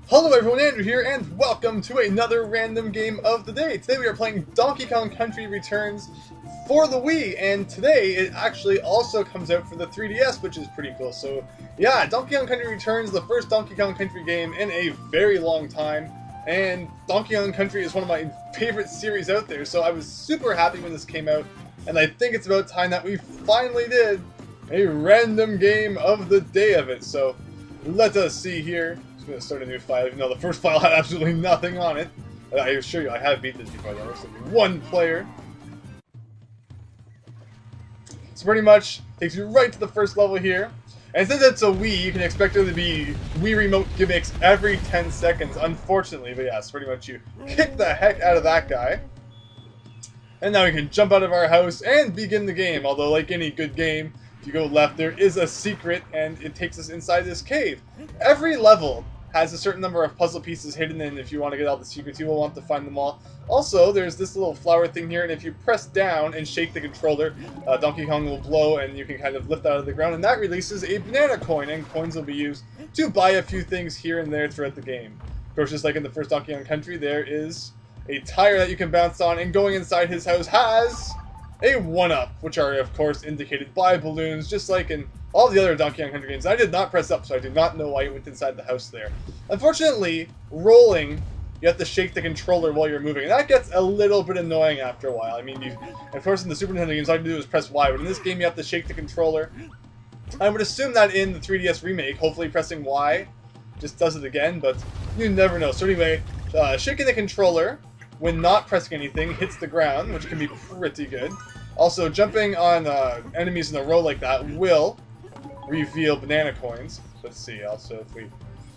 Hello everyone, Andrew here, and welcome to another random game of the day. Today we are playing Donkey Kong Country Returns for the Wii, and today it actually also comes out for the 3DS, which is pretty cool. So yeah, Donkey Kong Country Returns, the first Donkey Kong Country game in a very long time, and Donkey Kong Country is one of my favorite series out there, so I was super happy when this came out, and I think it's about time that we finally did a random game of the day of it. So let us see here. I'm going to start a new file, even though the first file had absolutely nothing on it. I assure you, I have beat this before. There was only one player. So pretty much takes you right to the first level here. And since it's a Wii, you can expect there to be Wii Remote gimmicks every 10 seconds, unfortunately. But yeah, it's pretty much you kick the heck out of that guy. And now we can jump out of our house and begin the game. Although, like any good game, if you go left, there is a secret, and it takes us inside this cave. Every level has a certain number of puzzle pieces hidden in. If you want to get all the secrets, you will want to find them all. Also, there's this little flower thing here, and if you press down and shake the controller, Donkey Kong will glow, and you can kind of lift out of the ground, and that releases a banana coin, and coins will be used to buy a few things here and there throughout the game. Of course, just like in the first Donkey Kong Country, there is a tire that you can bounce on, and going inside his house has a 1-up, which are, of course, indicated by balloons, just like in all the other Donkey Kong Country games. I did not press up, so I do not know why it went inside the house there. Unfortunately, rolling, you have to shake the controller while you're moving, and that gets a little bit annoying after a while. I mean, of course, in the Super Nintendo games, all you do is press Y, but in this game, you have to shake the controller. I would assume that in the 3DS remake, hopefully pressing Y just does it again, but you never know. So anyway, shaking the controller when not pressing anything hits the ground, which can be pretty good. Also, jumping on enemies in a row like that will reveal banana coins. Let's see, also, if we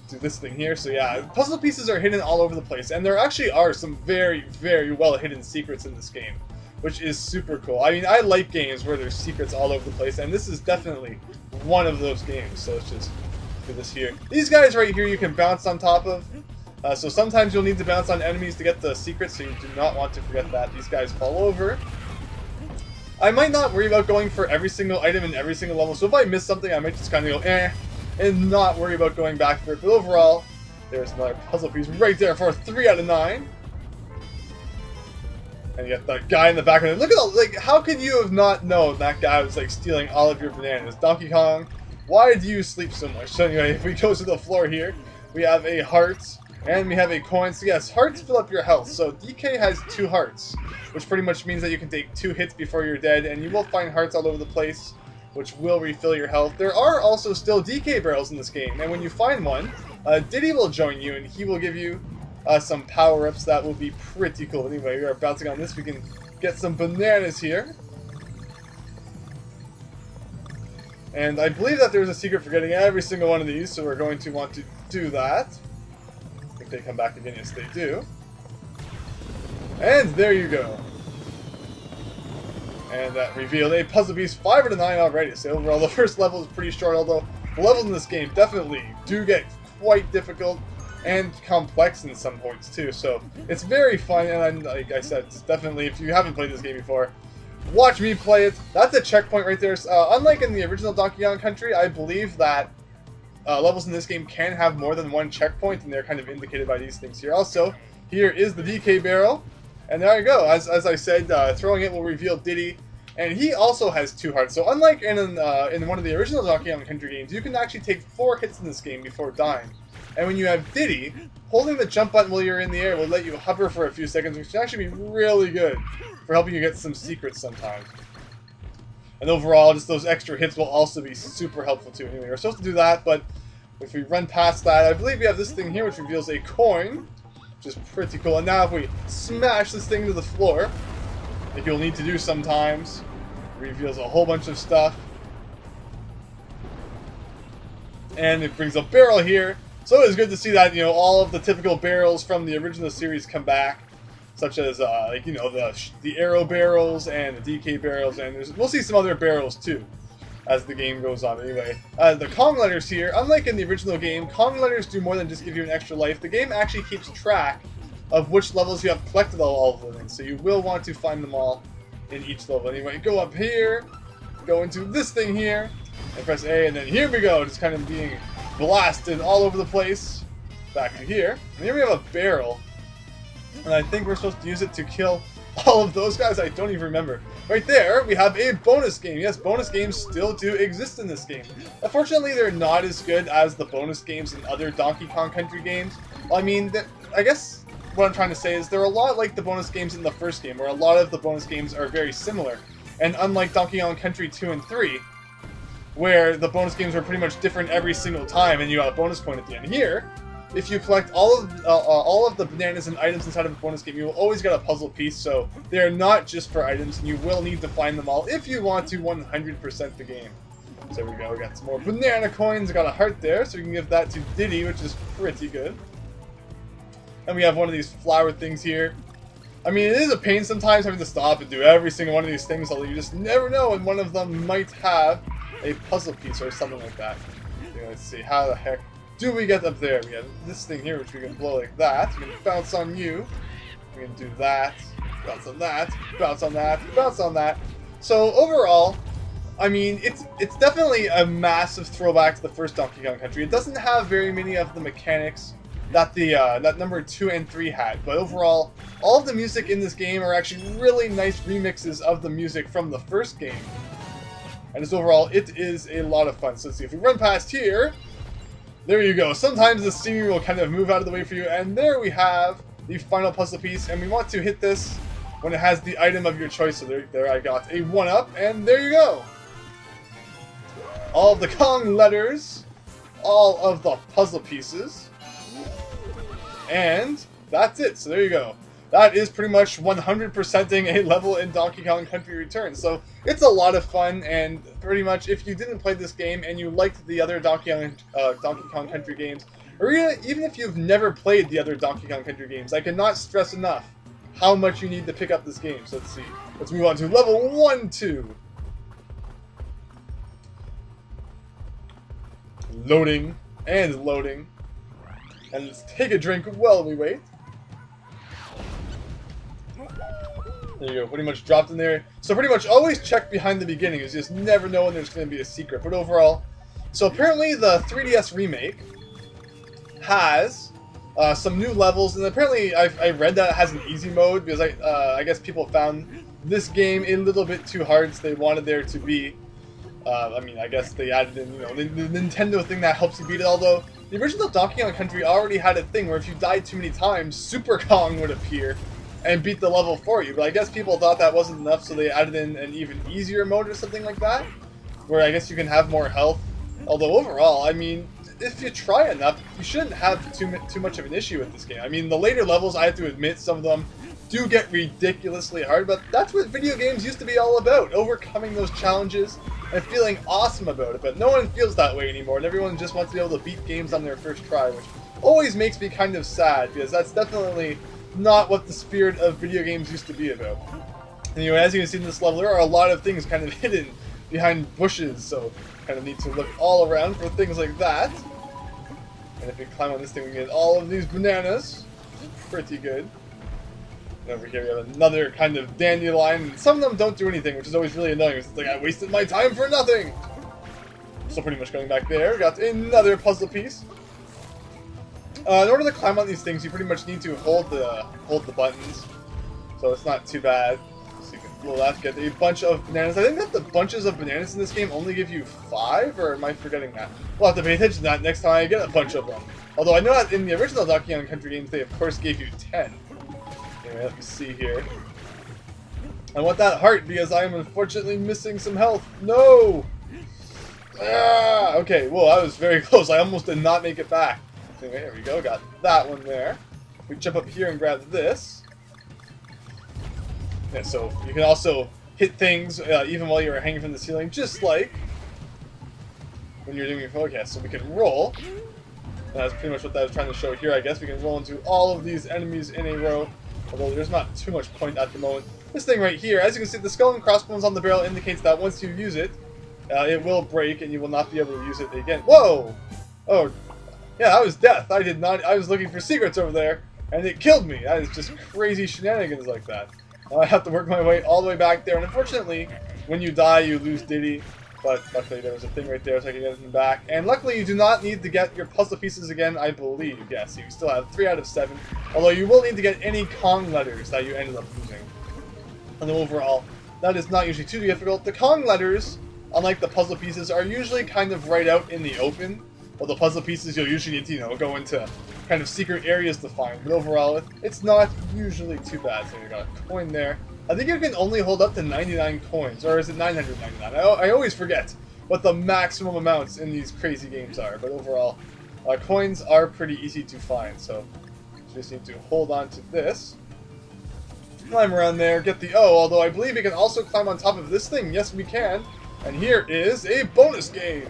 do this thing here. So yeah, puzzle pieces are hidden all over the place, and there actually are some very, very well hidden secrets in this game, which is super cool. I mean, I like games where there's secrets all over the place, and this is definitely one of those games. So let's just do this here. These guys right here you can bounce on top of. So sometimes you'll need to bounce on enemies to get the secrets, so you do not want to forget that. These guys fall over. I might not worry about going for every single item in every single level, so if I miss something, I might just kind of go, and not worry about going back for it. But overall, there's another puzzle piece right there for a 3 out of 9. And you got that guy in the background. Look at all, like, how could you have not known that guy was, like, stealing all of your bananas? Donkey Kong, why do you sleep so much? So anyway, if we go to the floor here, we have a heart, and we have a coin. So yes, hearts fill up your health. So DK has 2 hearts, which pretty much means that you can take 2 hits before you're dead, and you will find hearts all over the place, which will refill your health. There are also still DK barrels in this game, and when you find one, Diddy will join you, and he will give you some power-ups that will be pretty cool. Anyway, we are bouncing on this. We can get some bananas here. And I believe that there's a secret for getting every single one of these, so we're going to want to do that. If they come back again, yes they do. And there you go. And that revealed a puzzle piece, 5 out of 9 already. So overall, the first level is pretty short, although the levels in this game definitely do get quite difficult and complex in some points too. So it's very fun, and like I said, it's definitely, if you haven't played this game before, watch me play it. That's a checkpoint right there. Unlike in the original Donkey Kong Country, I believe that levels in this game can have more than one checkpoint, and they're kind of indicated by these things here. Also, here is the DK barrel, and there you go. As I said, throwing it will reveal Diddy, and he also has 2 hearts. So unlike in one of the original Donkey Kong Country games, you can actually take 4 hits in this game before dying. And when you have Diddy, holding the jump button while you're in the air will let you hover for a few seconds, which can actually be really good for helping you get some secrets sometimes. And overall, just those extra hits will also be super helpful too. Anyway, we're supposed to do that, but if we run past that, I believe we have this thing here which reveals a coin, which is pretty cool. And now if we smash this thing to the floor, like you'll need to do sometimes, it reveals a whole bunch of stuff. And it brings a barrel here. So it's good to see that, you know, all of the typical barrels from the original series come back, such as, like, you know, the arrow barrels and the DK barrels, and we'll see some other barrels too as the game goes on. Anyway, the Kong letters here, unlike in the original game, Kong letters do more than just give you an extra life. The game actually keeps track of which levels you have collected all of them in, so you will want to find them all in each level. Anyway, go up here, go into this thing here, and press A, and then here we go, just kind of being blasted all over the place. back to here. And here we have a barrel. And I think we're supposed to use it to kill all of those guys. I don't even remember. Right there, we have a bonus game. Yes, bonus games still do exist in this game. Unfortunately, they're not as good as the bonus games in other Donkey Kong Country games. I mean, I guess what I'm trying to say is they're a lot like the bonus games in the first game, where a lot of the bonus games are very similar. And unlike Donkey Kong Country 2 and 3, where the bonus games are pretty much different every single time and you got a bonus point at the end, here, if you collect all of the bananas and items inside of a bonus game, you will always get a puzzle piece, so they are not just for items, and you will need to find them all if you want to 100% the game. So there we go, we got some more banana coins, got a heart there, so we can give that to Diddy, which is pretty good. And we have one of these flower things here. I mean, it is a pain sometimes having to stop and do every single one of these things, although you just never know, and one of them might have a puzzle piece or something like that. Okay, let's see, how the heck do we get up there? We have this thing here, which we can blow like that. We can bounce on you. We can do that. Bounce on that. Bounce on that. Bounce on that. So overall, I mean, it's definitely a massive throwback to the first Donkey Kong Country. It doesn't have very many of the mechanics that that number 2 and 3 had, but overall, all of the music in this game are actually really nice remixes of the music from the first game. And just overall, it is a lot of fun. So let's see, if we run past here, there you go. Sometimes the scenery will kind of move out of the way for you, and there we have the final puzzle piece, and we want to hit this when it has the item of your choice. So there I got a 1-up, and there you go. All of the Kong letters, all of the puzzle pieces, and that's it. So there you go. That is pretty much 100%ing a level in Donkey Kong Country Returns. So it's a lot of fun, and pretty much if you didn't play this game and you liked the other Donkey Kong Country games, or even if you've never played the other Donkey Kong Country games, I cannot stress enough how much you need to pick up this game. So let's see. Let's move on to level 1-2. Loading and loading. And let's take a drink while we wait. There you go, pretty much dropped in there. So pretty much always check behind the beginning. You just never know when there's going to be a secret. But overall, so apparently the 3DS remake has some new levels. And apparently I read that it has an easy mode because I guess people found this game a little bit too hard. So they wanted there to be, I mean, I guess they added in, you know, the Nintendo thing that helps you beat it. Although the original Donkey Kong Country already had a thing where if you died too many times, Super Kong would appear and beat the level for you, but I guess people thought that wasn't enough, so they added in an even easier mode or something like that, where I guess you can have more health. Although overall, I mean, if you try enough, you shouldn't have too much of an issue with this game. I mean, the later levels, I have to admit, some of them do get ridiculously hard, but that's what video games used to be all about, overcoming those challenges and feeling awesome about it. But no one feels that way anymore, and everyone just wants to be able to beat games on their first try, which always makes me kind of sad, because that's definitely not what the spirit of video games used to be about. Anyway, as you can see in this level, there are a lot of things kind of hidden behind bushes, so kind of need to look all around for things like that. And if we climb on this thing, we get all of these bananas. Pretty good. And over here we have another kind of dandelion. Some of them don't do anything, which is always really annoying. It's like, I wasted my time for nothing! So pretty much going back there, we got another puzzle piece. In order to climb on these things, you pretty much need to hold the buttons, so it's not too bad. So you can blow that to get a bunch of bananas. I think that the bunches of bananas in this game only give you 5, or am I forgetting that? We'll have to pay attention to that next time I get a bunch of them. Although I know that in the original Donkey Kong Country games, they of course gave you 10. Anyway, let me see here. I want that heart because I am unfortunately missing some health. No! Ah, okay, well, I was very close. I almost did not make it back. Anyway, there we go, got that one there. We jump up here and grab this. Yeah, so you can also hit things even while you're hanging from the ceiling, just like when you're doing your focus. So we can roll. That's pretty much what that was trying to show here, I guess. We can roll into all of these enemies in a row, although there's not too much point at the moment. This thing right here, as you can see, the skull and crossbones on the barrel indicates that once you use it, it will break and you will not be able to use it again. Whoa! Oh, yeah, that was death. I did not. I was looking for secrets over there, and it killed me. That is just crazy shenanigans like that. Now I have to work my way all the way back there, and unfortunately, when you die, you lose Diddy. But luckily there was a thing right there so I could get them back. And luckily you do not need to get your puzzle pieces again, I believe. Yes, you still have 3 out of 7. Although you will need to get any Kong letters that you ended up losing. And overall, that is not usually too difficult. The Kong letters, unlike the puzzle pieces, are usually kind of right out in the open. While the puzzle pieces you'll usually need to, go into kind of secret areas to find. But overall, it's not usually too bad. So you got a coin there. I think you can only hold up to 99 coins, or is it 999? I always forget what the maximum amounts in these crazy games are, but overall, coins are pretty easy to find, so you just need to hold on to this, climb around there, get the O, although I believe we can also climb on top of this thing. Yes, we can, and here is a bonus game!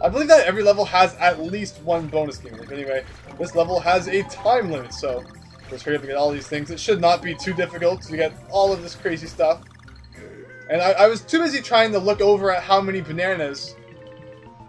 I believe that every level has at least one bonus game, but anyway, this level has a time limit, so just hurry up to get all these things. It should not be too difficult to get all of this crazy stuff. And I was too busy trying to look over at how many bananas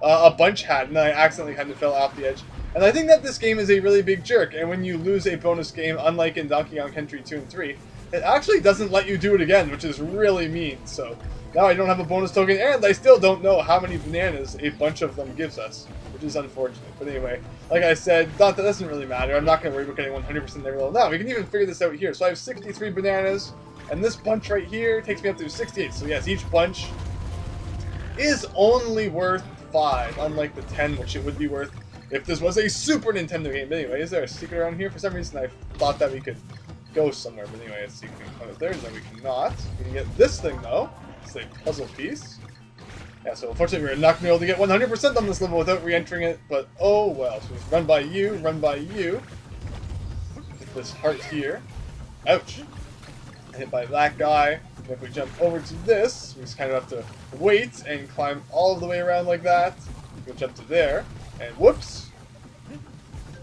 a bunch had, and then I accidentally kind of fell off the edge. And I think that this game is a really big jerk, and when you lose a bonus game, unlike in Donkey Kong Country 2 and 3, it actually doesn't let you do it again, which is really mean. So now I don't have a bonus token, and I still don't know how many bananas a bunch of them gives us, which is unfortunate. But anyway, like I said, that doesn't really matter. I'm not going to worry about getting 100% every level. Now, we can even figure this out here. So I have 63 bananas, and this bunch right here takes me up to 68. So yes, each bunch is only worth 5, unlike the 10, which it would be worth if this was a Super Nintendo game. But anyway, is there a secret around here? For some reason, I thought that we could go somewhere. But anyway, let's see if we can climb up there. No, we cannot. We can get this thing, though. It's a puzzle piece. Yeah, so unfortunately we're not going to be able to get 100% on this level without re-entering it, but oh well. So just run by you, run by you. Get this heart here. Ouch. Hit by that guy. And if we jump over to this, we just kind of have to wait and climb all of the way around like that. We'll jump to there, and whoops.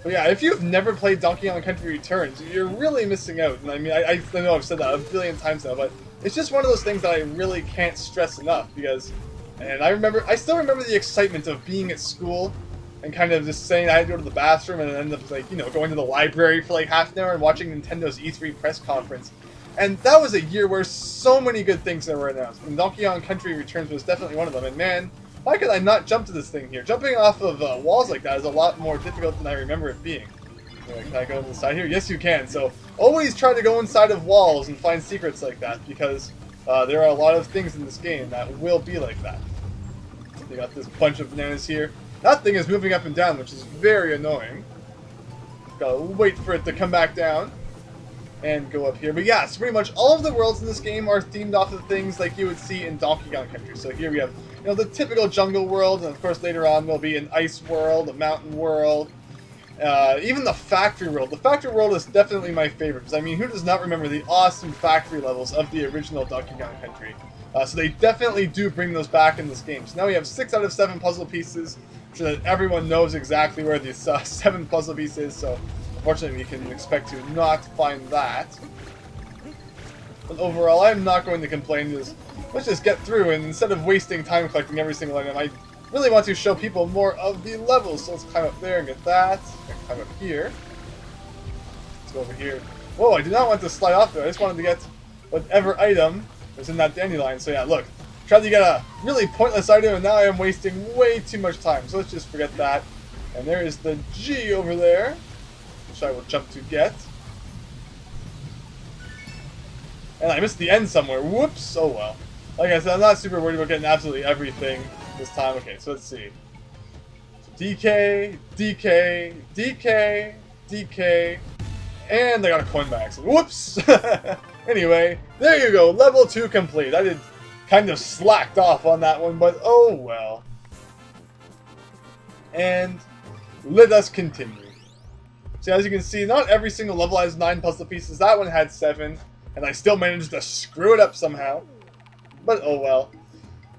But yeah, if you've never played Donkey Kong Country Returns, you're really missing out. And I mean, I know I've said that a billion times now, but it's just one of those things that I really can't stress enough, because... And I still remember the excitement of being at school and kind of just saying I had to go to the bathroom and end up, like, going to the library for like half an hour and watching Nintendo's E3 press conference. And that was a year where so many good things were announced. And Donkey Kong Country Returns was definitely one of them. And man, why could I not jump to this thing here? Jumping off of walls like that is a lot more difficult than I remember it being. Can I go inside here? Yes, you can. So always try to go inside of walls and find secrets like that, because there are a lot of things in this game that will be like that. You got this bunch of bananas here. That thing is moving up and down, which is very annoying. Gotta wait for it to come back down and go up here. But yeah, so pretty much all of the worlds in this game are themed off of things like you would see in Donkey Kong Country. So here we have, the typical jungle world, and of course later on there'll be an ice world, a mountain world, even the factory world. The factory world is definitely my favorite, because I mean, who does not remember the awesome factory levels of the original Donkey Kong Country? So they definitely do bring those back in this game. So now we have 6 out of 7 puzzle pieces, so that everyone knows exactly where the 7th puzzle piece is, so unfortunately we can expect to not find that. But overall, I'm not going to complain. Let's just get through, and instead of wasting time collecting every single item, I really want to show people more of the levels. So let's climb up there and get that. And climb up here. Let's go over here. Whoa, I did not want to slide off there. I just wanted to get whatever item was in that dandelion. So yeah, look. Tried to get a really pointless item, and now I am wasting way too much time. So let's just forget that. And there is the G over there, which I will jump to get. And I missed the end somewhere. Whoops. Oh well. Like I said, I'm not super worried about getting absolutely everything this time. Okay, so let's see. So DK, DK, DK, DK, and I got a coin by accident. Whoops! Anyway, there you go. Level 2 complete. I did kind of slacked off on that one, but oh well. And let us continue. So as you can see, not every single level has 9 puzzle pieces. That one had 7, and I still managed to screw it up somehow. But oh well.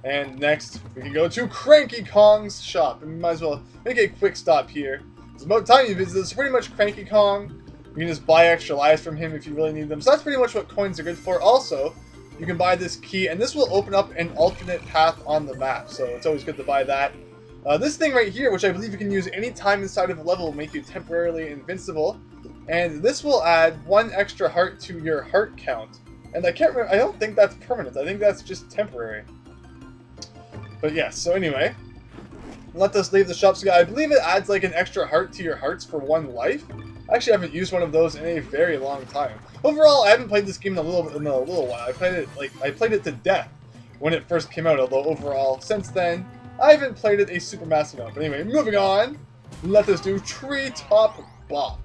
And next, we can go to Cranky Kong's shop. And we might as well make a quick stop here. It's about time you visit. It's pretty much Cranky Kong. You can just buy extra lives from him if you really need them. So that's pretty much what coins are good for. Also, you can buy this key, and this will open up an alternate path on the map. So it's always good to buy that. This thing right here, which I believe you can use any time inside of a level, will make you temporarily invincible. And this will add 1 extra heart to your heart count. And I can't remember, I don't think that's permanent. I think that's just temporary. But yes, so anyway, let us leave the shop. So I believe it adds like an extra heart to your hearts for 1 life. I actually haven't used one of those in a very long time. Overall, I haven't played this game in a little while. I played it to death when it first came out. Although overall, since then, I haven't played it a super massive amount. But anyway, moving on. Let us do Treetop Bop.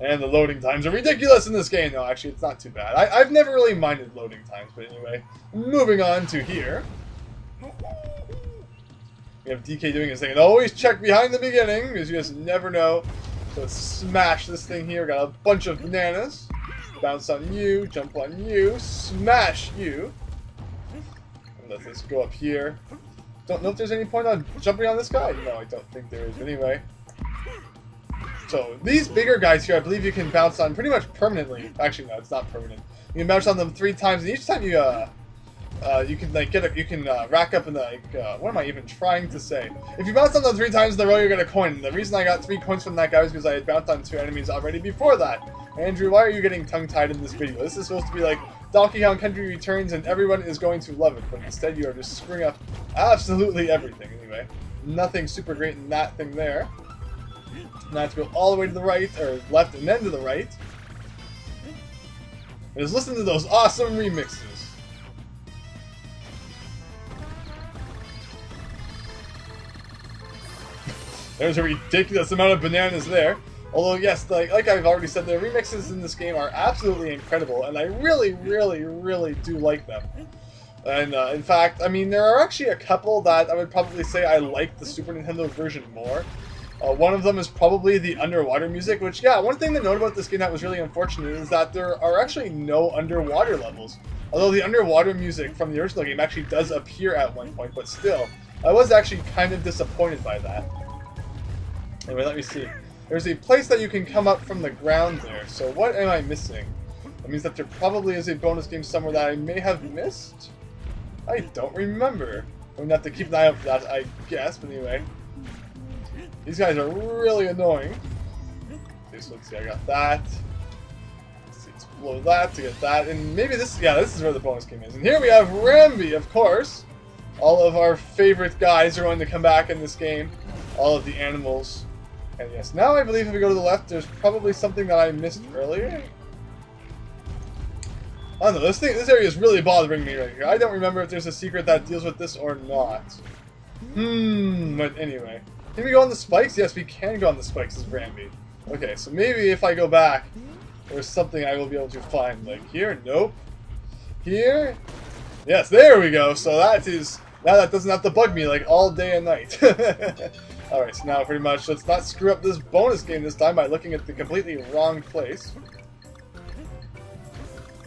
And the loading times are ridiculous in this game. No, actually, it's not too bad. I've never really minded loading times, but anyway. Moving on to here. We have DK doing his thing. And always check behind the beginning, because you just never know. So let's smash this thing here. Got a bunch of bananas. Bounce on you, jump on you, smash you. And let this go up here. Don't know if there's any point on jumping on this guy. No, I don't think there is. Anyway. So, these bigger guys here, I believe you can bounce on pretty much permanently. Actually, no, it's not permanent. You can bounce on them 3 times, and each time you, you can, like, rack up in the, like, what am I even trying to say? If you bounce on them 3 times in a row, you get a coin. The reason I got 3 coins from that guy was because I had bounced on 2 enemies already before that. Andrew, why are you getting tongue-tied in this video? This is supposed to be like Donkey Kong Country Returns, and everyone is going to love it, but instead you are just screwing up absolutely everything. Anyway, nothing super great in that thing there. Now I have to go all the way to the right, or left and then to the right. And just listen to those awesome remixes. There's a ridiculous amount of bananas there. Although, yes, like I've already said, the remixes in this game are absolutely incredible, and I really, really, really do like them. And, in fact, I mean, there are actually a couple that I would probably say I like the Super Nintendo version more. One of them is probably the underwater music, which, yeah, one thing to note about this game that was really unfortunate is that there are actually no underwater levels. Although the underwater music from the original game actually does appear at one point, but still, I was actually kind of disappointed by that. Anyway, let me see. There's a place that you can come up from the ground there, so what am I missing? That means that there probably is a bonus game somewhere that I may have missed? I don't remember. I'm going to have to keep an eye out for that, I guess, but anyway. These guys are really annoying. Okay, so let's see, I got that. Let's see, let's blow that to get that. And maybe this, yeah, this is where the bonus game is. And here we have Rambi, of course. All of our favorite guys are going to come back in this game. All of the animals. And yes, now I believe if we go to the left, there's probably something that I missed earlier. I don't know, this area is really bothering me right here. I don't remember if there's a secret that deals with this or not. But anyway. Can we go on the spikes? Yes, we can go on the spikes as Rambi. Okay, so maybe if I go back, there's something I will be able to find. Like here? Nope. Here? Yes, there we go. So that is... Now that doesn't have to bug me like all day and night. Alright, so now pretty much let's not screw up this bonus game this time by looking at the completely wrong place.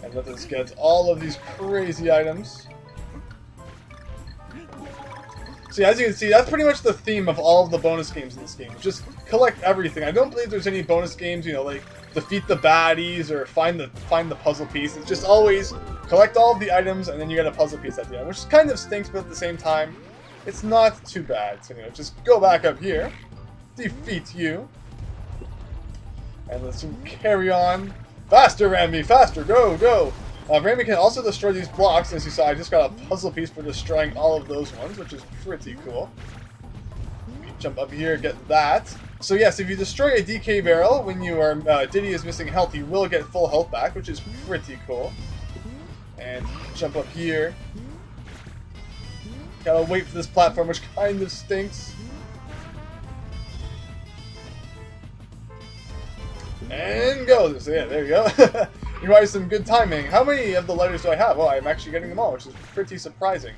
And let us get all of these crazy items. See, as you can see, that's pretty much the theme of all of the bonus games in this game. Just collect everything. I don't believe there's any bonus games, you know, like defeat the baddies or find the puzzle piece. It's just always collect all of the items and then you get a puzzle piece at the end, which kind of stinks, but at the same time, it's not too bad. So, you know, just go back up here, defeat you, and let's carry on. Faster, Rambi, faster, go, go! Rambi can also destroy these blocks. As you saw, I just got a puzzle piece for destroying all of those ones, which is pretty cool. You can jump up here, get that. So yes, if you destroy a DK barrel when you are Diddy is missing health, you will get full health back, which is pretty cool. And jump up here. Gotta wait for this platform, which kind of stinks. And go! So yeah, there you go. Requires some good timing. How many of the letters do I have? Well, I'm actually getting them all, which is pretty surprising.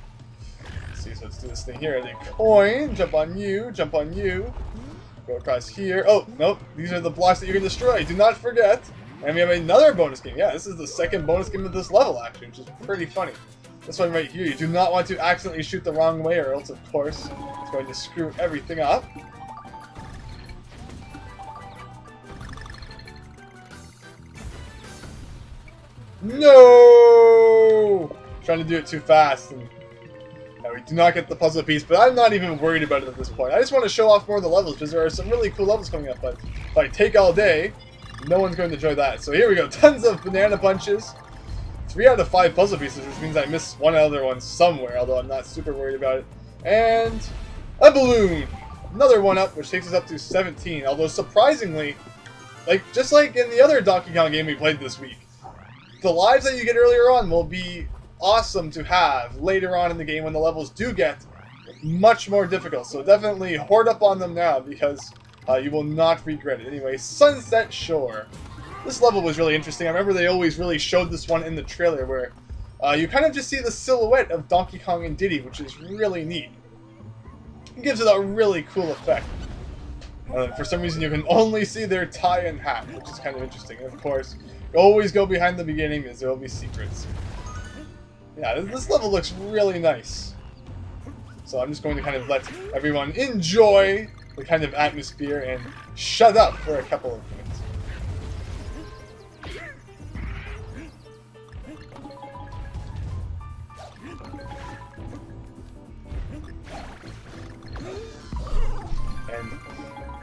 Let's see, so let's do this thing here. A coin, jump on you, go across here. Oh, nope, these are the blocks that you can destroy. Do not forget. And we have another bonus game. Yeah, this is the second bonus game of this level, actually, which is pretty funny. This one right here, you do not want to accidentally shoot the wrong way, or else, of course, it's going to screw everything up. No! Trying to do it too fast, and we do not get the puzzle piece, but I'm not even worried about it at this point. I just want to show off more of the levels, because there are some really cool levels coming up, but if I take all day, no one's going to enjoy that. So here we go, tons of banana bunches, 3 out of 5 puzzle pieces, which means I missed one other one somewhere, although I'm not super worried about it. And a balloon! Another one up, which takes us up to 17, although surprisingly, just like in the other Donkey Kong game we played this week, the lives that you get earlier on will be awesome to have later on in the game when the levels do get much more difficult. So definitely hoard up on them now, because you will not regret it. Anyway, Sunset Shore. This level was really interesting. I remember they always really showed this one in the trailer, where you kind of just see the silhouette of Donkey Kong and Diddy, which is really neat. It gives it a really cool effect. For some reason, you can only see their tie and hat, which is kind of interesting. And of course, you always go behind the beginning, because there will be secrets. Yeah, this level looks really nice. So I'm just going to kind of let everyone enjoy the kind of atmosphere and shut up for a couple of minutes. And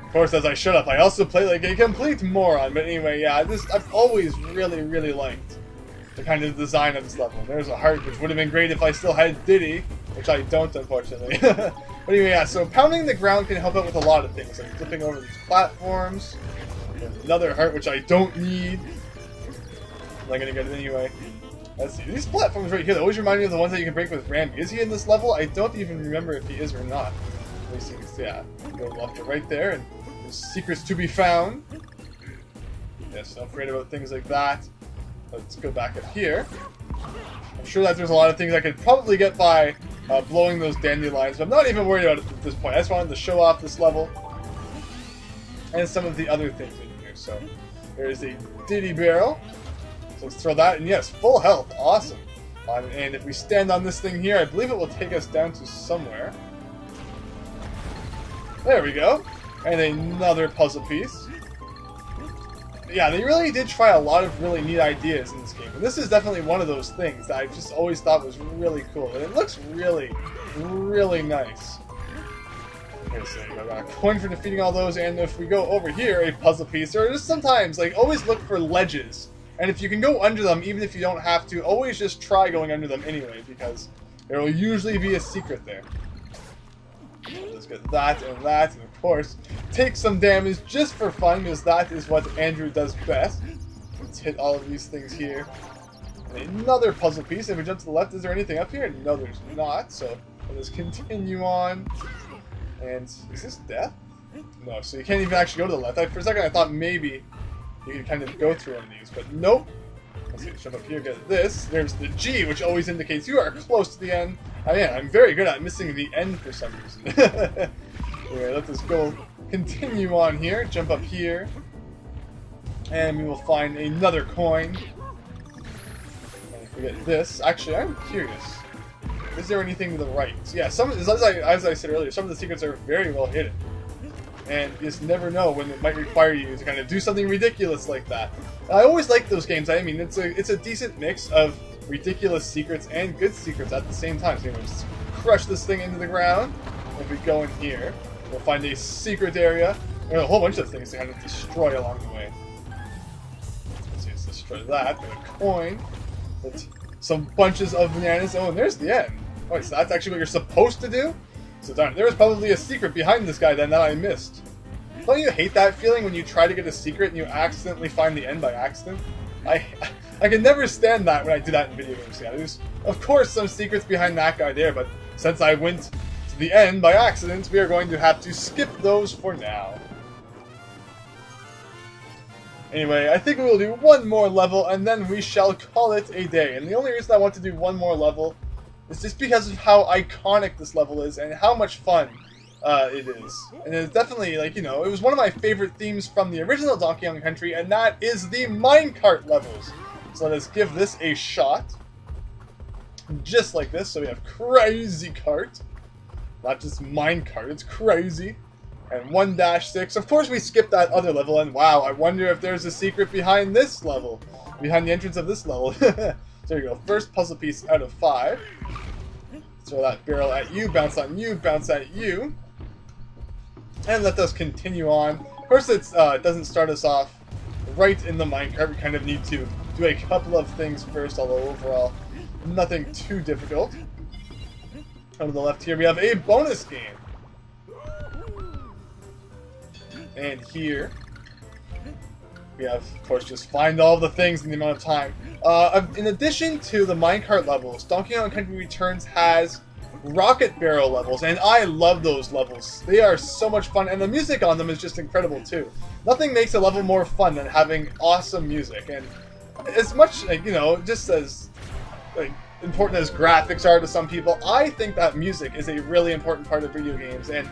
of course, as I shut up, I also play like a complete moron. But anyway, yeah, I've always really liked the kind of design of this level. There's a heart, which would have been great if I still had Diddy, which I don't, unfortunately. But anyway, yeah, so pounding the ground can help out with a lot of things, like flipping over these platforms. Another heart, which I don't need. I'm not gonna get it anyway. Let's see, these platforms right here, they always remind me of the ones that you can break with Rambi. Is he in this level? I don't even remember if he is or not. Yeah, go left to right there, and there's secrets to be found. Yes, don't forget about things like that. Let's go back up here. I'm sure that there's a lot of things I could probably get by blowing those dandelions, but I'm not even worried about it at this point. I just wanted to show off this level and some of the other things in here. So there is a Diddy barrel. So let's throw that, and yes, full health, awesome. And if we stand on this thing here, I believe it will take us down to somewhere. There we go. And another puzzle piece. Yeah, they really did try a lot of really neat ideas in this game. And this is definitely one of those things that I just always thought was really cool. And it looks really nice. Okay, so I got a coin for defeating all those, and if we go over here, a puzzle piece, or just sometimes, like, always look for ledges. And if you can go under them, even if you don't have to, always just try going under them anyway, because there will usually be a secret there. Let's get that, and of course, take some damage just for fun, because that is what Andrew does best. Let's hit all of these things here. And another puzzle piece. If we jump to the left, is there anything up here? No, there's not, so let's continue on. And is this death? No, so you can't even actually go to the left. For a second, I thought maybe you could kind of go through one of these, but nope. Let's see, jump up here, get this. There's the G, which always indicates you are close to the end. I'm very good at missing the end for some reason. Anyway, let us go. Continue on here. Jump up here. And we will find another coin. And if we get this... Actually, I'm curious. Is there anything to the right? Yeah, as I said earlier, some of the secrets are very well hidden. And you just never know when it might require you to kind of do something ridiculous like that. I always like those games. I mean, it's a decent mix of ridiculous secrets and good secrets at the same time. So, just crush this thing into the ground. If we go in here, we'll find a secret area. There's a whole bunch of things to kind of destroy along the way. Let's destroy that. Get a coin. Get some bunches of bananas. Oh, and there's the end. Oh, so that's actually what you're supposed to do? So darn, there was probably a secret behind this guy then that I missed. Don't you hate that feeling when you try to get a secret and you accidentally find the end by accident? I can never stand that when I do that in video games. Yeah, there's of course some secrets behind that guy there, but since I went to the end by accident, we are going to have to skip those for now. Anyway, I think we will do one more level and then we shall call it a day. And the only reason I want to do one more level is just because of how iconic this level is and how much fun it is. And it's definitely, like, you know, it was one of my favorite themes from the original Donkey Kong Country, and that is the minecart levels. So let us give this a shot. Just like this, so we have Crazy Cart. Not just minecart, it's crazy. And 1-6. Of course we skipped that other level, and wow, I wonder if there's a secret behind this level. Behind the entrance of this level. There you go, first puzzle piece out of 5. Throw that barrel at you, bounce on you, bounce at you. And let us continue on. Of course, it doesn't start us off right in the minecart. We kind of need to do a couple of things first, although overall nothing too difficult. On the left here we have a bonus game. And here we have, of course, just find all the things in the amount of time. In addition to the minecart levels, Donkey Kong Country Returns has rocket barrel levels, and I love those levels. They are so much fun, and the music on them is just incredible too. Nothing makes a level more fun than having awesome music, and as much, like, you know, just as like important as graphics are to some people, I think that music is a really important part of video games, and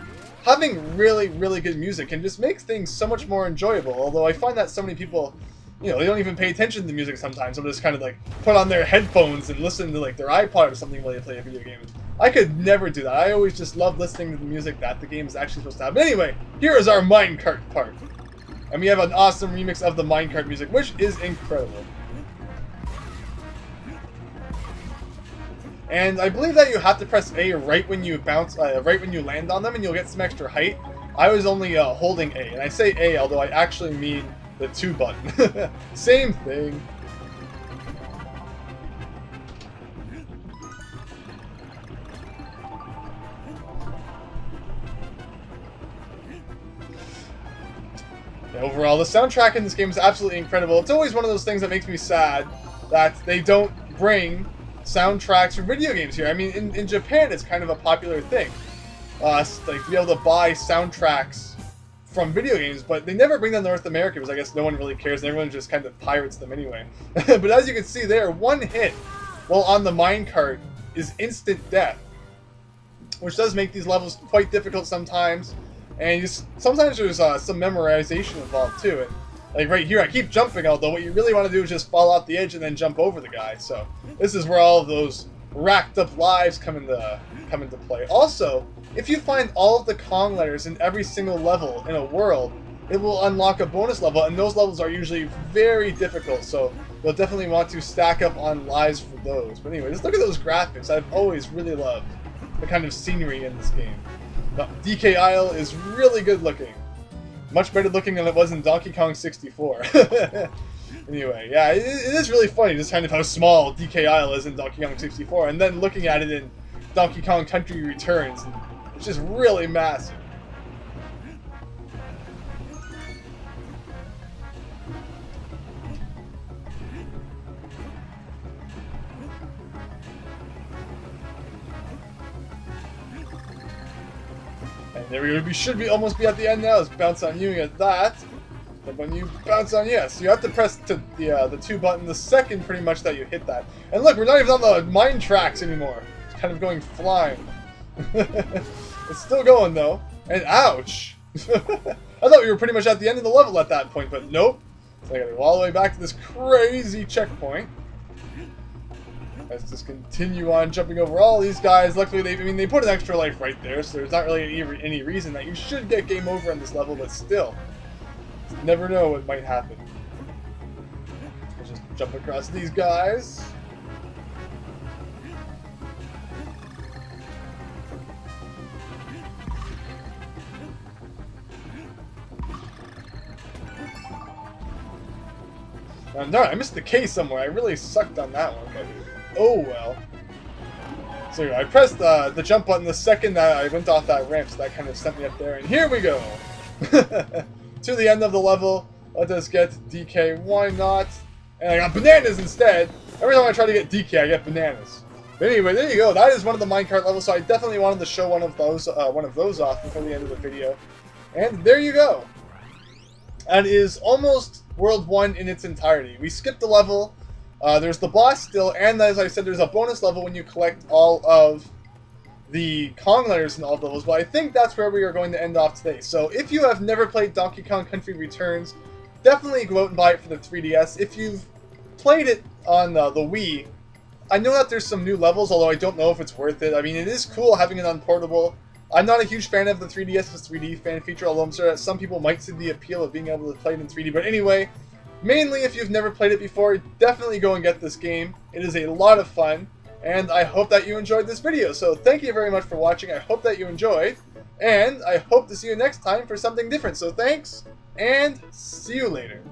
having really, really good music can just make things so much more enjoyable. Although I find that so many people, you know, they don't even pay attention to music sometimes. They'll just kind of like put on their headphones and listen to like their iPod or something while they play a video game. I could never do that. I always just love listening to the music that the game is actually supposed to have. But anyway, here is our minecart part. And we have an awesome remix of the minecart music, which is incredible. And I believe that you have to press A right when you bounce, right when you land on them, and you'll get some extra height. I was only holding A, and I say A, although I actually mean the 2 button. Same thing. Overall, the soundtrack in this game is absolutely incredible. It's always one of those things that makes me sad that they don't bring soundtracks for video games here. I mean, in Japan, it's kind of a popular thing. Like, to be able to buy soundtracks from video games, but they never bring them to North America because I guess no one really cares and everyone just kind of pirates them anyway. But as you can see there, one hit while on the minecart is instant death, which does make these levels quite difficult sometimes. And sometimes there's some memorization involved too. And like right here, I keep jumping, although what you really want to do is just fall off the edge and then jump over the guy. So this is where all of those racked up lives come into play. Also, if you find all of the Kong letters in every single level in a world, it will unlock a bonus level, and those levels are usually very difficult. So you'll definitely want to stack up on lives for those. But anyway, just look at those graphics. I've always really loved the kind of scenery in this game. The DK Isle is really good looking. Much better looking than it was in Donkey Kong 64. Anyway, yeah, it is really funny just kind of how small DK Isle is in Donkey Kong 64, and then looking at it in Donkey Kong Country Returns, and it's just really massive. And there we go. We should almost be at the end now. Let's bounce on you and get that. And when you bounce on yes, you have to press the 2 button the second pretty much that you hit that. And look, we're not even on the mine tracks anymore. It's kind of going flying. It's still going though. And ouch! I thought we were pretty much at the end of the level at that point, but nope. So I gotta go all the way back to this crazy checkpoint. Let's just continue on jumping over all these guys. Luckily, they put an extra life right there, so there's not really any reason that you should get game over on this level, but still. Never know what might happen. Let's just jump across these guys. No, I missed the K somewhere. I really sucked on that one, but oh well. So I pressed the jump button the second that I went off that ramp, so that kind of sent me up there, and here we go! To the end of the level. Let us get DK, why not? And I got bananas instead! Every time I try to get DK, I get bananas. But anyway, there you go. That is one of the minecart levels, so I definitely wanted to show one of those off before the end of the video. And there you go! And it is almost World 1 in its entirety. We skipped the level, there's the boss still, and as I said, there's a bonus level when you collect all of the Kong letters in all the levels, but I think that's where we are going to end off today. So if you have never played Donkey Kong Country Returns, definitely go out and buy it for the 3DS. If you've played it on the Wii, I know that there's some new levels, although I don't know if it's worth it. I mean, it is cool having it on portable. I'm not a huge fan of the 3DS's 3D fan feature, although I'm sure that some people might see the appeal of being able to play it in 3D. But anyway, mainly if you've never played it before, definitely go and get this game. It is a lot of fun, and I hope that you enjoyed this video. So thank you very much for watching. I hope that you enjoyed, and I hope to see you next time for something different. So thanks, and see you later.